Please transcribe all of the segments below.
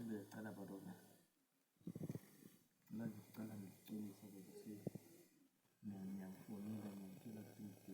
becala balona ngicela ngicebisa ukuthi ngiyafonela ngicela ukuthi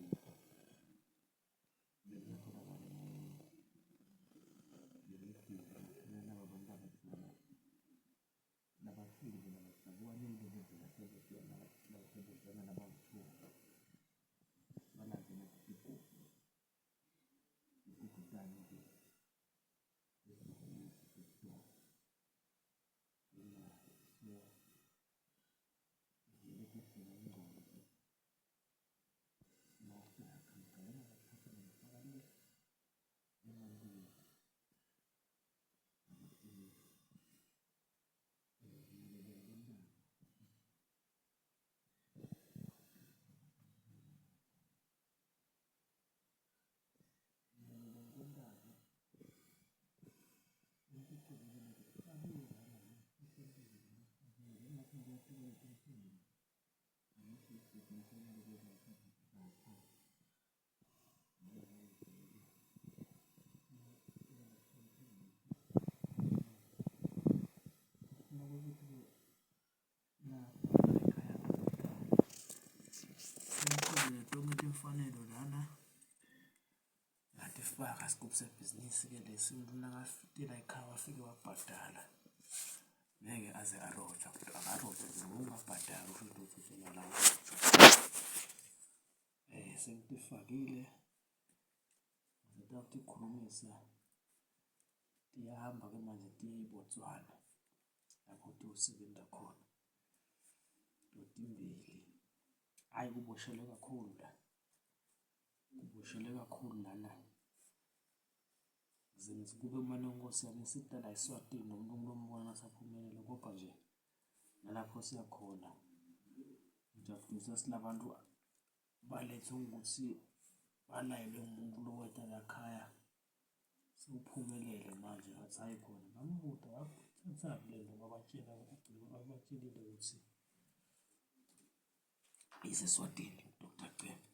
imfanelo lana ngatifaka isigubhu sebhizinisi-ke lesi umuntu nakafitela ekhaya wafike wabhadala ngeke aze arojwa kodwa akarojwa nje ungabhadali ufike uthi usemala urojwa. Sengitifakile ngizothatha ikhulumisa tiyahamba-ke manje tiye eBotswana lapho tiyosebenza khona timbili. Hhayi kuboshelwe kakhulu la, kuboshelwe kakhulu lana. Kube manje inkosi yami isida la eSwatini nomuntu umbona asaphumelele kodwa nje nalapho siyakhona ngijabulisa silabantu balethe ukuthi balayelwe umuntu lo wethu lakhaya sewuphumelele manje athi hayi khona ngambuda wathathapi le nto babatshelile ukuthi iseSwatini Dr. Cebe.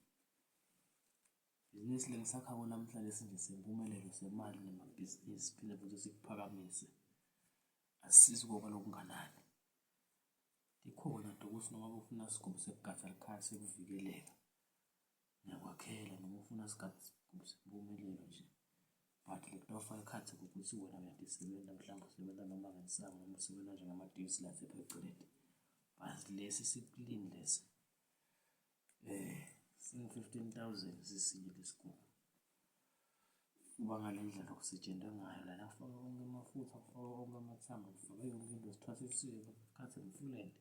Ibhizinisi lengisakhako namhlanje sinje sempumelelo semali nemabhizinisi phinde futhi sikuphakamise. Asisizi ngoba lokunganani. Likhona ukuthi noma ufuna isigubhu segada likhaya sekuvikeleka. Ngiyakwakhela noma ufuna isigubhu sempumelelo nje. But lekutawufaka ikhathi ukuthi wena uyasebenza mhlawumbe usebenza noma ngesango noma usebenza njengamadivisi lapha phecelezi. But lesi sikulini lesi. Singu-15,000 sisinye lesigubhu. Kuba ngale ndlela okusetshenzwe ngayo lana kufaka onke amafutha, kufaka onke amathambo, kufaka yonke into sithwasisiwe khathi emfuleni.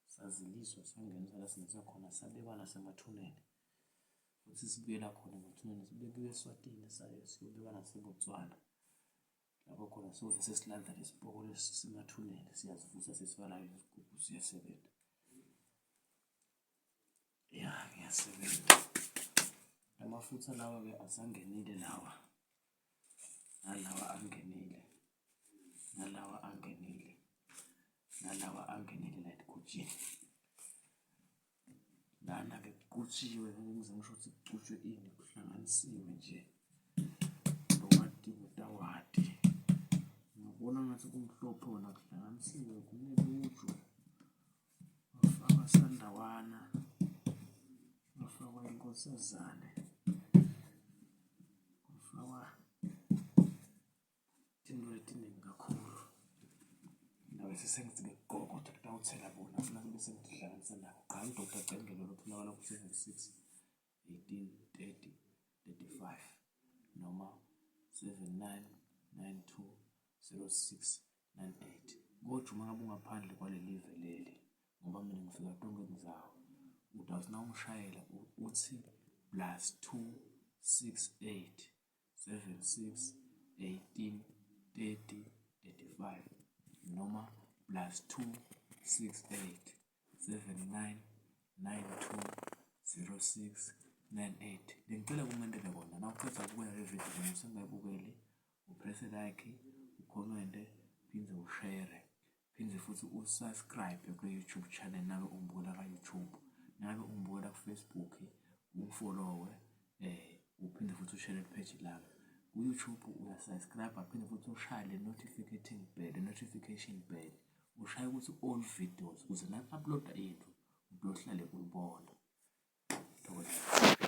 Saziliswa sangenisa la singenisa khona sabekwa nasemathuneni. Futhi sibuyela khona emathuneni sibekiwe eSwatini sayo siyobekwa naseBotswana. Lapho khona soze sesilanda lesipoko lesisemathuneni siyazivusa sesifaka isigubhu siyasebenza. Ya ngiyasebenza. Amafutha lawa-ke asangenile lawa. Nalawa angenile. Nalawa angenile. Nalawa angenile la eGujini. Lana-ke kucutshiwe ngize ngisho ukuthi kucutshwe ini kuhlanganisiwe nje. Lowati utawati. Ngibona ngathi kumhlophe wona kuhlanganisiwe kunelutho. Wafaka sandawana. Wafakwa inkosazane. Wafakwa into etiningi kakhulu. Nawe sesengizike gogoda kutawuthela bona funa bese ngihlanganisa nabo. Cha uDr. Cengelo lotholakala ku-76 18 30 35 noma 79 92 06 98. Kodwa uma ngabe ungaphandle kwaleli live leli ngoba mina ngifika tonke ngizawo. Udawuthi na umshayela uthi +268 76 18 30 35 noma +268 79 92 06 98. Ngicela kumentele kona na uqeda ukubona le video noma usengayibukeli upress like, ucommente, phinde ushare, phinde futhi usubscribe ku-YouTube channel nawe umbukela ka-YouTube. Nabe umbukela ku-Facebook, ufollowe, uphinde futhi ushare page lami. ku-YouTube uyasubscribe phinde futhi ushaye le notification bell ushaye ukuthi all videos ukuze na-upload-a into uyohlale uyibona. Thokozela.